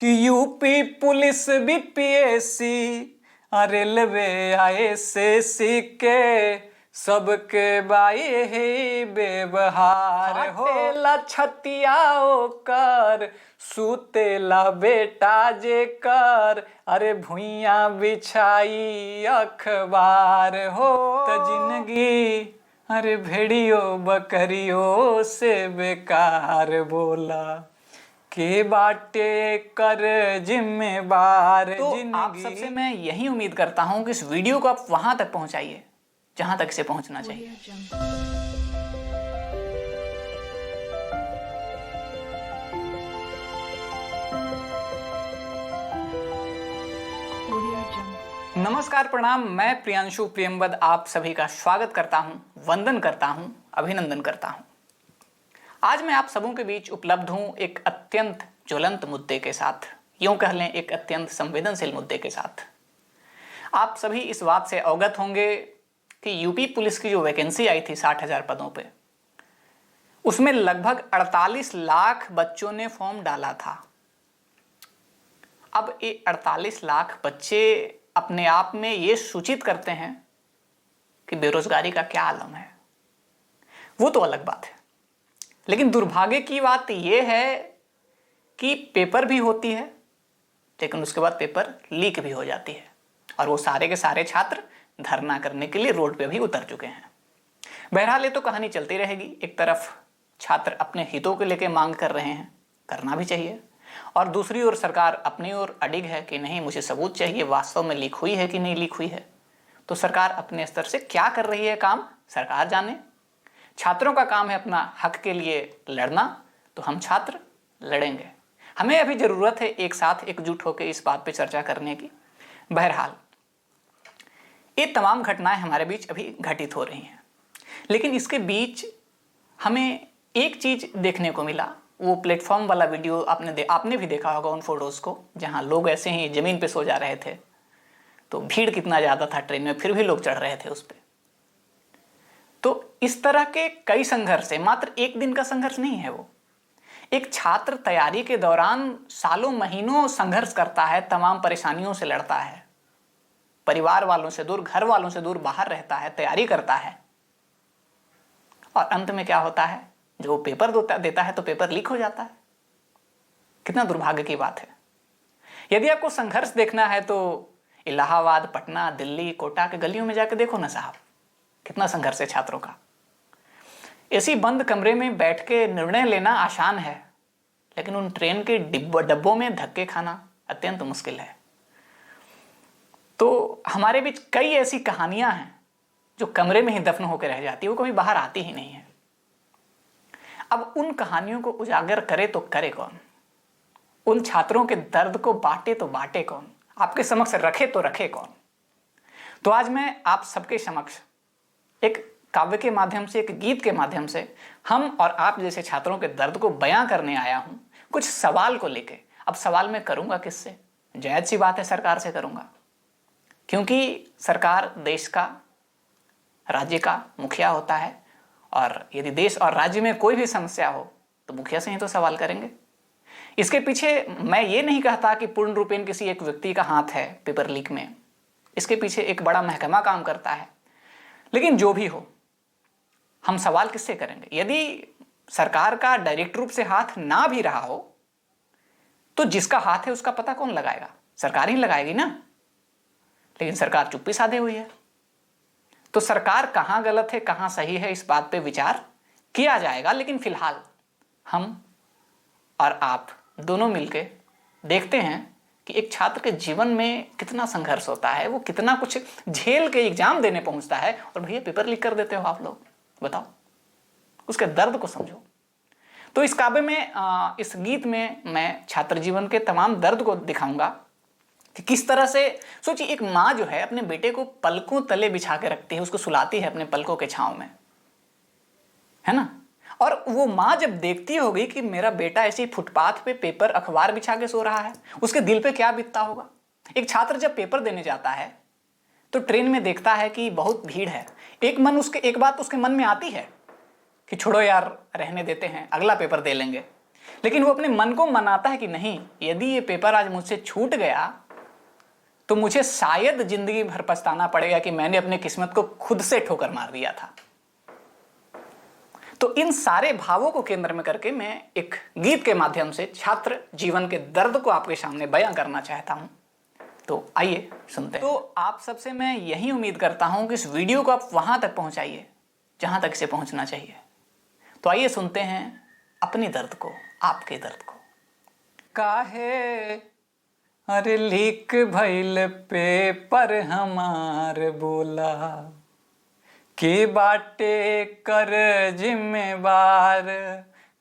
कि UP police BPSC railway आईएसएससी के सबके बाई ही व्यवहार हो छतिया कर सुतेला बेटा जे कर अरे भुइया बिछाई अखबार हो त जिंदगी अरे भेड़ियो बकरियों से बेकार बोला के बाटे कर जिम्मेवार। तो आप सबसे मैं यही उम्मीद करता हूं कि इस वीडियो को आप वहां तक पहुंचाइए जहां तक इसे पहुंचना चाहिए। नमस्कार, प्रणाम। मैं प्रियांशु प्रियंवद आप सभी का स्वागत करता हूं, वंदन करता हूं, अभिनंदन करता हूं। आज मैं आप सबों के बीच उपलब्ध हूं एक अत्यंत ज्वलंत मुद्दे के साथ, यूं कह लें एक अत्यंत संवेदनशील मुद्दे के साथ। आप सभी इस बात से अवगत होंगे कि यूपी पुलिस की जो वैकेंसी आई थी 60,000 पदों पे, उसमें लगभग 48 लाख बच्चों ने फॉर्म डाला था। अब ये 48 लाख बच्चे अपने आप में ये सूचित करते हैं कि बेरोजगारी का क्या आलम है, वो तो अलग बात है। लेकिन दुर्भाग्य की बात यह है कि पेपर भी होती है, लेकिन उसके बाद पेपर लीक भी हो जाती है और वो सारे के सारे छात्र धरना करने के लिए रोड पे भी उतर चुके हैं। बहरहाल ये तो कहानी चलती रहेगी। एक तरफ छात्र अपने हितों को लेकर मांग कर रहे हैं, करना भी चाहिए, और दूसरी ओर सरकार अपनी ओर अडिग है कि नहीं, मुझे सबूत चाहिए, वास्तव में लीक हुई है कि नहीं लीक हुई है। तो सरकार अपने स्तर से क्या कर रही है काम, सरकार जाने। छात्रों का काम है अपना हक के लिए लड़ना, तो हम छात्र लड़ेंगे। हमें अभी जरूरत है एक साथ एकजुट होकर इस बात पे चर्चा करने की। बहरहाल ये तमाम घटनाएं हमारे बीच अभी घटित हो रही हैं, लेकिन इसके बीच हमें एक चीज देखने को मिला। वो प्लेटफॉर्म वाला वीडियो आपने भी देखा होगा, उन फोटोज को जहां लोग ऐसे ही जमीन पे सो जा रहे थे, तो भीड़ कितना ज्यादा था ट्रेन में, फिर भी लोग चढ़ रहे थे उस पर। तो इस तरह के कई संघर्ष है, मात्र एक दिन का संघर्ष नहीं है। वो एक छात्र तैयारी के दौरान सालों महीनों संघर्ष करता है, तमाम परेशानियों से लड़ता है, परिवार वालों से दूर, घर वालों से दूर बाहर रहता है, तैयारी करता है, और अंत में क्या होता है, जो पेपर देता है तो पेपर लीक हो जाता है। कितना दुर्भाग्य की बात है। यदि आपको संघर्ष देखना है तो इलाहाबाद, पटना, दिल्ली, कोटा के गलियों में जाकर देखो ना साहब, कितना संघर्ष है छात्रों का। ऐसी बंद कमरे में बैठ के निर्णय लेना आसान है, लेकिन उन ट्रेन के डब्बों में धक्के खाना अत्यंत मुश्किल है। तो हमारे बीच कई ऐसी कहानियां हैं जो कमरे में ही दफन होकर रह जाती है, वो कभी बाहर आती ही नहीं है। अब उन कहानियों को उजागर करे तो करे कौन, उन छात्रों के दर्द को बांटे तो बांटे कौन, आपके समक्ष रखे तो रखे कौन। तो आज मैं आप सबके समक्ष एक काव्य के माध्यम से, एक गीत के माध्यम से हम और आप जैसे छात्रों के दर्द को बयां करने आया हूं, कुछ सवाल को लेके। अब सवाल मैं करूंगा किससे? जायज सी बात है, सरकार से करूंगा, क्योंकि सरकार देश का, राज्य का मुखिया होता है, और यदि देश और राज्य में कोई भी समस्या हो तो मुखिया से ही तो सवाल करेंगे। इसके पीछे मैं ये नहीं कहता कि पूर्ण रूपेण किसी एक व्यक्ति का हाथ है पेपर लीक में, इसके पीछे एक बड़ा महकमा काम करता है। लेकिन जो भी हो, हम सवाल किससे करेंगे? यदि सरकार का डायरेक्ट रूप से हाथ ना भी रहा हो तो जिसका हाथ है उसका पता कौन लगाएगा? सरकार ही लगाएगी ना। लेकिन सरकार चुप्पी साधे हुई है। तो सरकार कहां गलत है, कहां सही है, इस बात पे विचार किया जाएगा। लेकिन फिलहाल हम और आप दोनों मिलके देखते हैं कि एक छात्र के जीवन में कितना संघर्ष होता है, वो कितना कुछ झेल के एग्जाम देने पहुंचता है, और भैया पेपर लीक कर देते हो आप लोग। बताओ, उसके दर्द को समझो। तो इस काव्य में, इस गीत में मैं छात्र जीवन के तमाम दर्द को दिखाऊंगा कि किस तरह से। सोचिए, एक माँ जो है अपने बेटे को पलकों तले बिछा के रखती है, उसको सुलाती है अपने पलकों के छांव में, है ना। और वो माँ जब देखती होगी कि मेरा बेटा ऐसे फुटपाथ पे पेपर अखबार बिछा के सो रहा है, उसके दिल पे क्या बीतता होगा। एक छात्र जब पेपर देने जाता है तो ट्रेन में देखता है कि बहुत भीड़ है, एक बात उसके मन में आती है कि छोड़ो यार, रहने देते हैं, अगला पेपर दे लेंगे। लेकिन वो अपने मन को मनाता है कि नहीं, यदि ये पेपर आज मुझसे छूट गया तो मुझे शायद जिंदगी भर पछताना पड़ेगा कि मैंने अपने किस्मत को खुद से ठोकर मार दिया था। तो इन सारे भावों को केंद्र में करके मैं एक गीत के माध्यम से छात्र जीवन के दर्द को आपके सामने बयां करना चाहता हूं। तो आइए सुनते हैं। तो आप सबसे मैं यही उम्मीद करता हूं कि इस वीडियो को आप वहां तक पहुंचाइए जहां तक इसे पहुंचना चाहिए। तो आइए सुनते हैं अपने दर्द को, आपके दर्द को। काहे अरे लीक भइल पेपर हमार बोला के बाटे कर जिम्मेवार।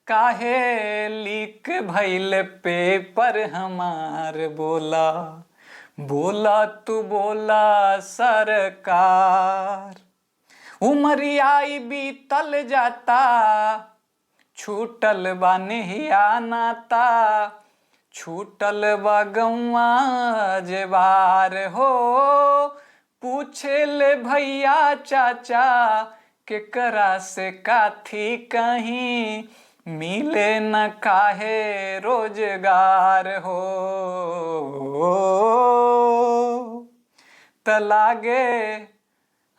काहे लीक भइल पेपर हमार बोला, बोला तू बोला सरकार। उमरियाई बीतल जाता, छूटल बा नेहिया नाता, छूटल बा गौआ जेबार हो। पूछे ले भैया चाचा केकरा से काथी कहीं, मिले न काहे रोजगार हो। तलागे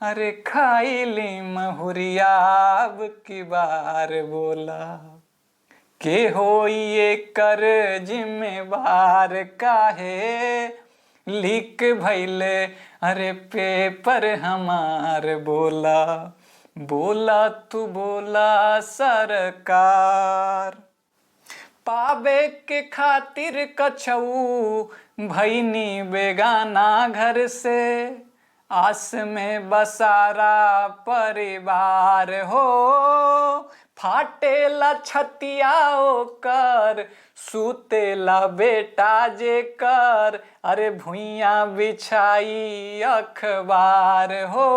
अरे खाइली महुरिया अब की बार बोला, के हो ये कर जिम्मेवार। काहे लीक भइले अरे पेपर हमार बोला, बोला तू बोला सरकार। पावे के खातिर कछऊ भईनी बेगाना घर से, आस में बसारा परिवार हो। फाटेला छतिया ओकर, सुतेला बेटा जेकर, अरे भुइया बिछाई अखबार हो।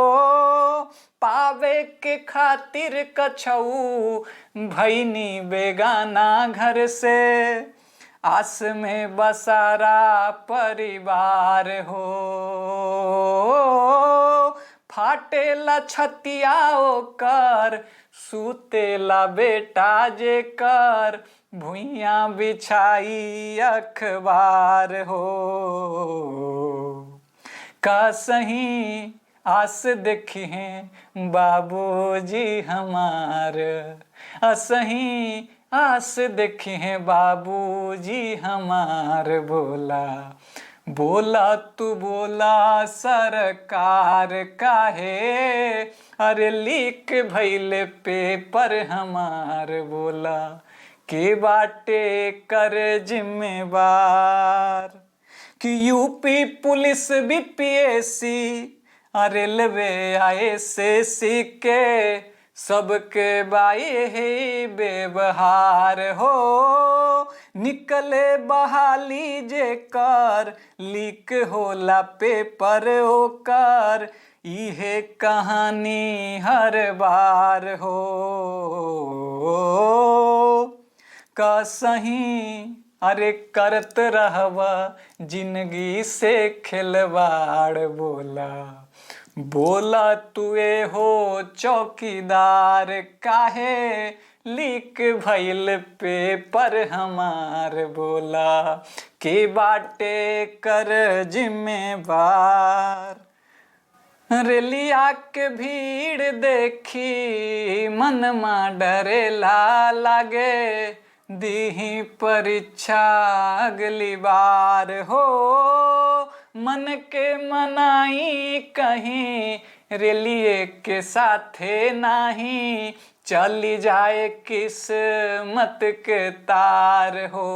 पावे के खातिर कछऊ भईनी बेगाना घर से, आस में बसारा परिवार हो। फाटेला छतिया ओकर, सुतेला बेटा जेकर, भुइया बिछाई अखबार हो। का सही आस देखी हैं बाबूजी हमार, असही आस देखी हैं बाबूजी हमार बोला, बोला तू बोला सरकार। काहे अरे लीक भइल पेपर हमार बोला, के बाटे कर जिम्मेवार। कि यूपी पुलिस बीपीएससी रेलवे आईएसएससी के सबके बाई ही व्यवहार हो। निकले बहाली जेकर लीक होला पेपर ओकर, इहे कहानी हर बार हो। का सही अरे करत रहवा जिंदगी से खिलवाड़ बोला, बोला तुए हो चौकीदार। काहे लीक भइल पेपर हमार बोला, के बाटे कर जिम्मेवार। रेलिया के भीड़ देखी मनमा डरेला लागे, दीही परीक्षा अगली बार हो। मन के मनाई कहीं रेलिए के साथे नाही, चली जाए किस्मत के तार हो।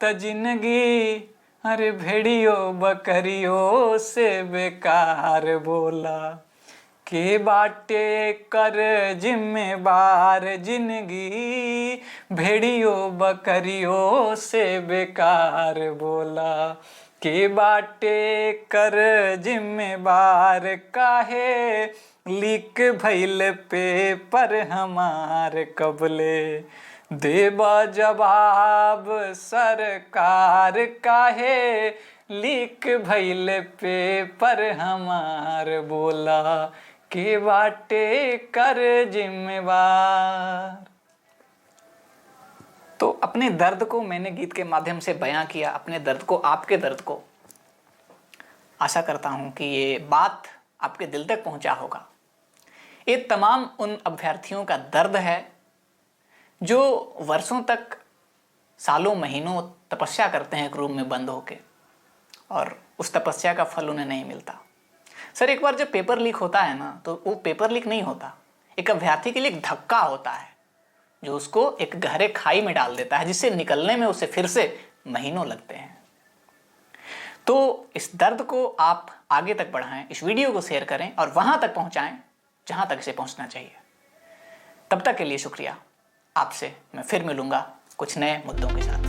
त जिंदगी अरे भेड़ियो बकरियों से बेकार बोला, के बाटे कर जिम्मेवार। जिंदगी भेड़ियों बकरियों से बेकार बोला, के बाटे कर जिम्मेवार। काहे लीक भइल पेपर हमार, कबले देबा जवाब सरकार। काहे लीक भइल पेपर हमार बोला, के बाटे कर जिम्मेवार। तो अपने दर्द को मैंने गीत के माध्यम से बयां किया, अपने दर्द को, आपके दर्द को। आशा करता हूं कि ये बात आपके दिल तक पहुंचा होगा। ये तमाम उन अभ्यर्थियों का दर्द है जो वर्षों तक, सालों महीनों तपस्या करते हैं एक रूम में बंद होके, और उस तपस्या का फल उन्हें नहीं मिलता। सर, एक बार जब पेपर लीक होता है ना, तो वो पेपर लीक नहीं होता, एक अभ्यर्थी के लिए एक धक्का होता है जो उसको एक गहरे खाई में डाल देता है, जिससे निकलने में उसे फिर से महीनों लगते हैं। तो इस दर्द को आप आगे तक बढ़ाएं, इस वीडियो को शेयर करें और वहां तक पहुंचाएं जहां तक इसे पहुंचना चाहिए। तब तक के लिए शुक्रिया। आपसे मैं फिर मिलूंगा कुछ नए मुद्दों के साथ।